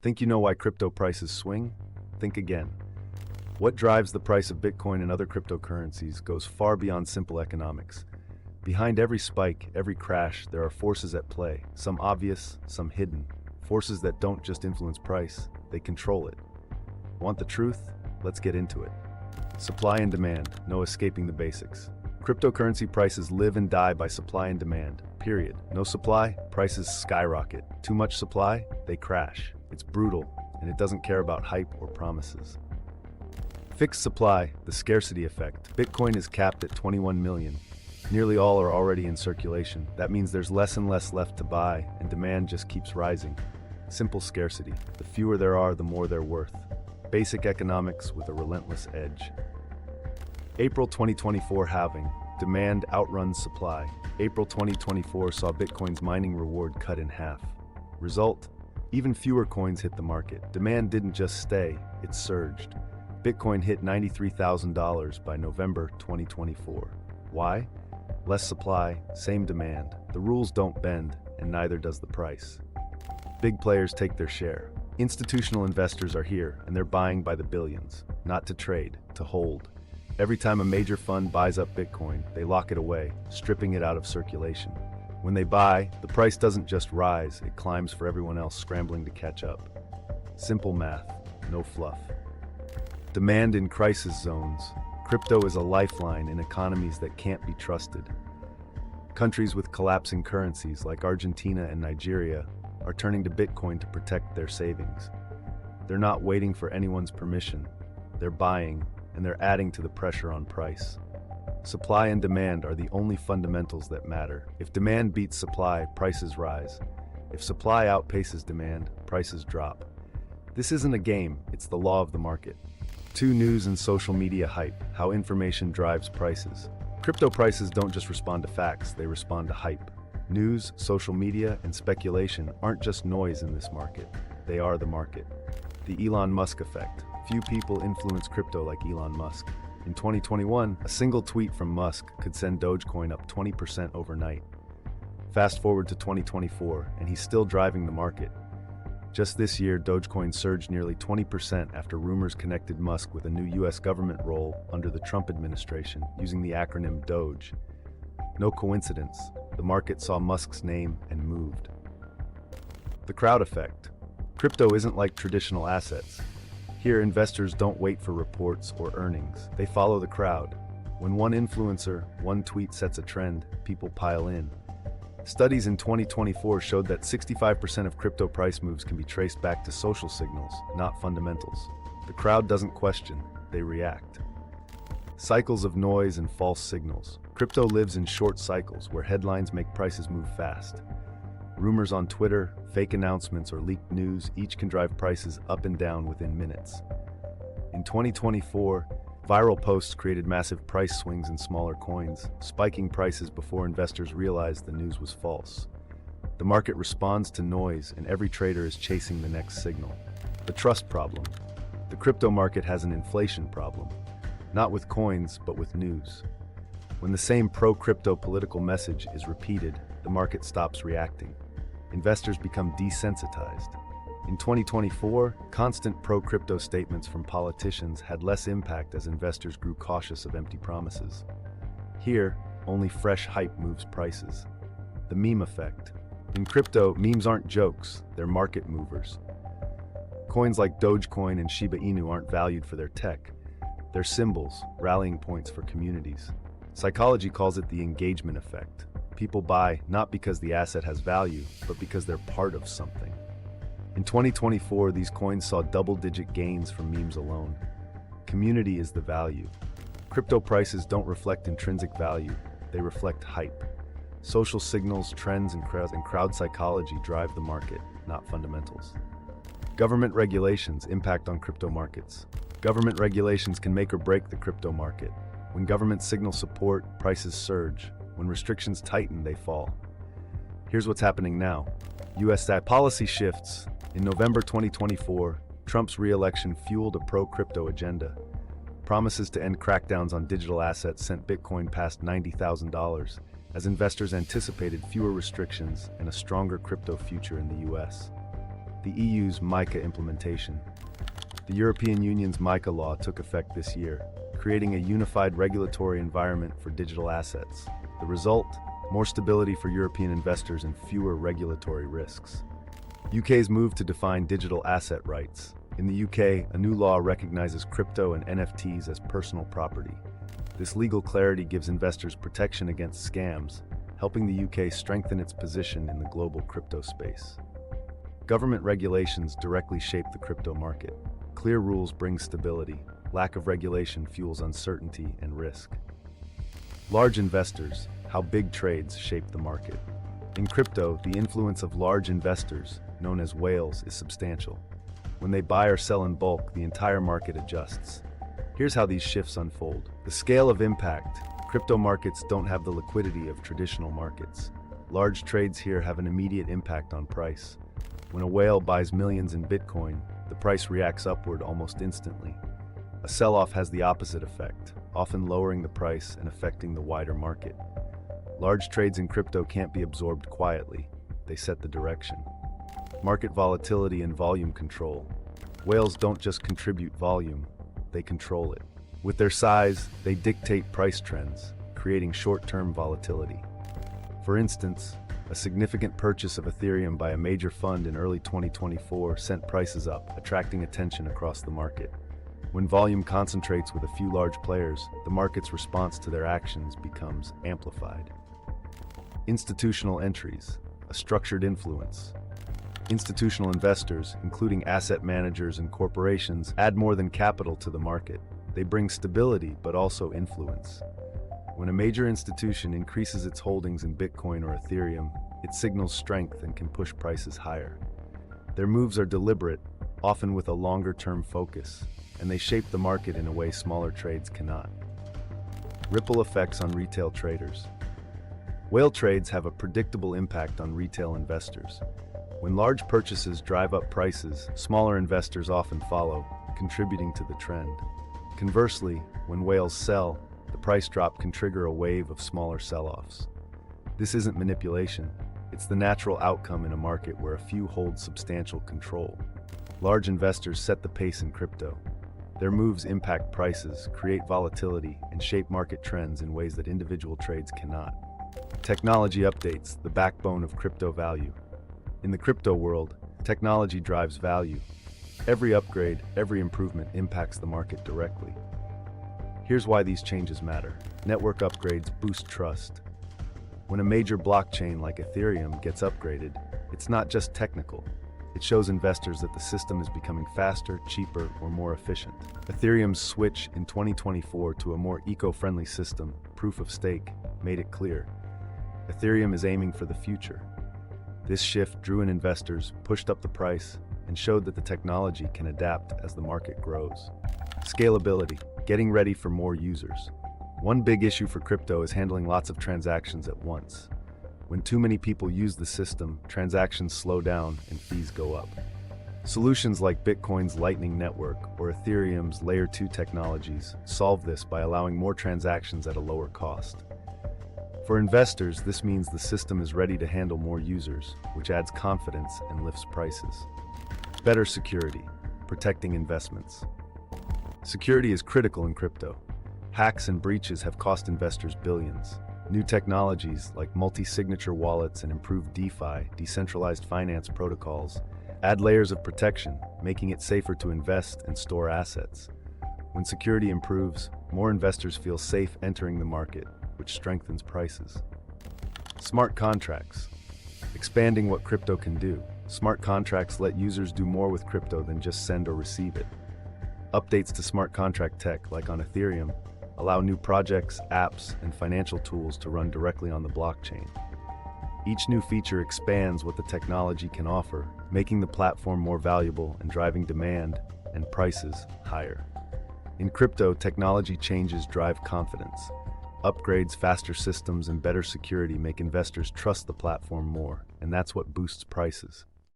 Think you know why crypto prices swing? Think again. What drives the price of Bitcoin and other cryptocurrencies goes far beyond simple economics. Behind every spike, every crash, there are forces at play, some obvious, some hidden. Forces that don't just influence price, they control it. Want the truth? Let's get into it. Supply and demand, no escaping the basics. Cryptocurrency prices live and die by supply and demand, period. No supply, prices skyrocket. Too much supply, they crash. It's brutal, and it doesn't care about hype or promises. Fixed supply, the scarcity effect. Bitcoin is capped at 21 million. Nearly all are already in circulation. That means there's less and less left to buy, and demand just keeps rising. Simple scarcity. The fewer there are, the more they're worth. Basic economics with a relentless edge. April 2024 halving. Demand outruns supply. April 2024 saw Bitcoin's mining reward cut in half. Result? Even fewer coins hit the market. Demand didn't just stay, it surged. Bitcoin hit $93,000 by November 2024. Why? Less supply, same demand. The rules don't bend, and neither does the price. Big players take their share. Institutional investors are here, and they're buying by the billions. Not to trade, to hold. Every time a major fund buys up Bitcoin, they lock it away, stripping it out of circulation. When they buy, the price doesn't just rise, it climbs for everyone else scrambling to catch up. Simple math, no fluff. Demand in crisis zones. Crypto is a lifeline in economies that can't be trusted. Countries with collapsing currencies like Argentina and Nigeria are turning to Bitcoin to protect their savings. They're not waiting for anyone's permission. They're buying, and they're adding to the pressure on price. Supply and demand are the only fundamentals that matter. If demand beats supply, prices rise. If supply outpaces demand, prices drop. This isn't a game, it's the law of the market. News and social media hype, how information drives prices. Crypto prices don't just respond to facts, they respond to hype. News, social media, and speculation aren't just noise in this market, they are the market. The Elon Musk effect. Few people influence crypto like Elon Musk. In 2021, a single tweet from Musk could send Dogecoin up 20% overnight. Fast forward to 2024, and he's still driving the market. Just this year, Dogecoin surged nearly 20% after rumors connected Musk with a new US government role under the Trump administration, using the acronym Doge. No coincidence, the market saw Musk's name and moved. The crowd effect. Crypto isn't like traditional assets. Here, investors don't wait for reports or earnings. They follow the crowd. When one influencer, one tweet sets a trend, people pile in. Studies in 2024 showed that 65% of crypto price moves can be traced back to social signals, not fundamentals. The crowd doesn't question, they react. Cycles of noise and false signals. Crypto lives in short cycles where headlines make prices move fast. Rumors on Twitter, fake announcements, or leaked news each can drive prices up and down within minutes. In 2024, viral posts created massive price swings in smaller coins, spiking prices before investors realized the news was false. The market responds to noise, and every trader is chasing the next signal. The trust problem. The crypto market has an inflation problem, not with coins, but with news. When the same pro-crypto political message is repeated, the market stops reacting. Investors become desensitized. In 2024, constant pro-crypto statements from politicians had less impact as investors grew cautious of empty promises. Here, only fresh hype moves prices. The meme effect. In crypto, memes aren't jokes, they're market movers. Coins like Dogecoin and Shiba Inu aren't valued for their tech. They're symbols, rallying points for communities. Psychology calls it the engagement effect. People buy not because the asset has value, but because they're part of something. In 2024, these coins saw double-digit gains from memes alone. Community is the value. Crypto prices don't reflect intrinsic value, they reflect hype. Social signals, trends, and crowd psychology drive the market, not fundamentals. Government regulations impact on crypto markets. Government regulations can make or break the crypto market. When governments signal support, prices surge. When restrictions tighten, they fall. Here's what's happening now. US policy shifts. In November 2024, Trump's re-election fueled a pro-crypto agenda. Promises to end crackdowns on digital assets sent Bitcoin past $90,000, as investors anticipated fewer restrictions and a stronger crypto future in the US. the EU's MiCA implementation. The European Union's MiCA law took effect this year, creating a unified regulatory environment for digital assets. The result? More stability for European investors and fewer regulatory risks. UK's move to define digital asset rights. In the UK, a new law recognizes crypto and NFTs as personal property. This legal clarity gives investors protection against scams, helping the UK strengthen its position in the global crypto space. Government regulations directly shape the crypto market. Clear rules bring stability. Lack of regulation fuels uncertainty and risk. Large investors, how big trades shape the market. In crypto, the influence of large investors, known as whales, is substantial. When they buy or sell in bulk, the entire market adjusts. Here's how these shifts unfold. The scale of impact. Crypto markets don't have the liquidity of traditional markets. Large trades here have an immediate impact on price. When a whale buys millions in Bitcoin, the price reacts upward almost instantly. A sell-off has the opposite effect, often lowering the price and affecting the wider market. Large trades in crypto can't be absorbed quietly. They set the direction. Market volatility and volume control. Whales don't just contribute volume, they control it. With their size, they dictate price trends, creating short-term volatility. For instance, a significant purchase of Ethereum by a major fund in early 2024 sent prices up, attracting attention across the market. When volume concentrates with a few large players, the market's response to their actions becomes amplified. Institutional entries, a structured influence. Institutional investors, including asset managers and corporations, add more than capital to the market. They bring stability, but also influence. When a major institution increases its holdings in Bitcoin or Ethereum, it signals strength and can push prices higher. Their moves are deliberate, often with a longer-term focus, and they shape the market in a way smaller trades cannot. Ripple effects on retail traders. Whale trades have a predictable impact on retail investors. When large purchases drive up prices, smaller investors often follow, contributing to the trend. Conversely, when whales sell, the price drop can trigger a wave of smaller sell-offs. This isn't manipulation, it's the natural outcome in a market where a few hold substantial control. Large investors set the pace in crypto. Their moves impact prices, create volatility, and shape market trends in ways that individual trades cannot. Technology updates, the backbone of crypto value. In the crypto world, technology drives value. Every upgrade, every improvement impacts the market directly. Here's why these changes matter. Network upgrades boost trust. When a major blockchain like Ethereum gets upgraded, it's not just technical. It shows investors that the system is becoming faster, cheaper, or more efficient. Ethereum's switch in 2024 to a more eco-friendly system, proof of stake, made it clear. Ethereum is aiming for the future. This shift drew in investors, pushed up the price, and showed that the technology can adapt as the market grows. Scalability, getting ready for more users. One big issue for crypto is handling lots of transactions at once. When too many people use the system, transactions slow down and fees go up. Solutions like Bitcoin's Lightning Network or Ethereum's Layer 2 technologies solve this by allowing more transactions at a lower cost. For investors, this means the system is ready to handle more users, which adds confidence and lifts prices. Better security, protecting investments. Security is critical in crypto. Hacks and breaches have cost investors billions. New technologies like multi-signature wallets and improved DeFi, decentralized finance protocols, add layers of protection, making it safer to invest and store assets. When security improves, more investors feel safe entering the market, which strengthens prices. Smart contracts. Expanding what crypto can do. Smart contracts let users do more with crypto than just send or receive it. Updates to smart contract tech, like on Ethereum, allow new projects, apps, and financial tools to run directly on the blockchain. Each new feature expands what the technology can offer, making the platform more valuable and driving demand and prices higher. In crypto, technology changes drive confidence. Upgrades, faster systems, and better security make investors trust the platform more, and that's what boosts prices.